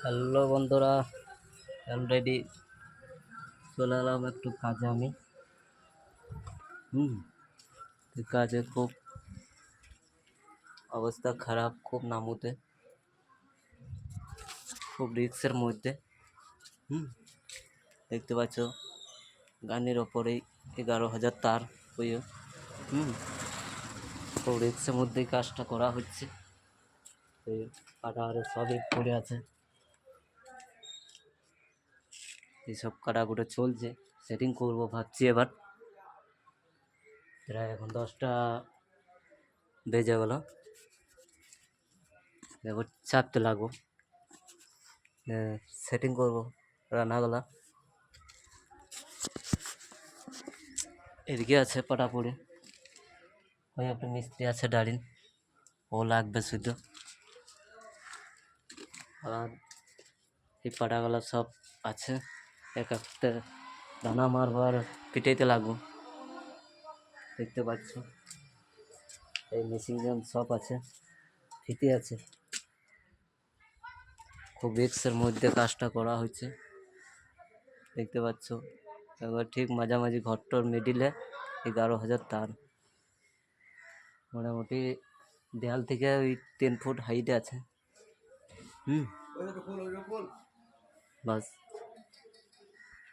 Hello বন্ধুরা, already চলে এলাম একটু কাজে আমি। কাজে খুব অবস্থা খারাপ, খুব নামুতে, খুব রিক্সের মধ্যে। দেখতে পাচ্ছ গানের ওপরেই 11,000 তার হয়ে খুব রিক্সের মধ্যেই কাজটা করা হচ্ছে। এই কাটা আরে সবই পড়ে আছে, এইসব কাটাকুটো চলছে। সেটিং করবো ভাবছি এবার। প্রায় এখন 10টা বেজে গেল, এবার চাপতে লাগবো, সেটিং করবো রান্নাগুলা। এদিকে আছে পাটাপুরি, ওই একটা মিস্ত্রি আছে দাঁড়িন, ও লাগবে শুধু। আর এই পাটাগুলা সব আছে, এক একটা দানা মারবার পিটাইতে লাগবো। দেখতে পাচ্ছ এই মেশিন গান সব আছে, ফিতে আছে। খুব রিক্সের মধ্যে কাজটা করা হয়েছে, দেখতে পাচ্ছ। এবার ঠিক মাঝামাঝি ঘরটার মিডিলে 11,000 তার, মোটামুটি দেয়াল থেকে ওই 10 ফুট হাইটে আছে। বাস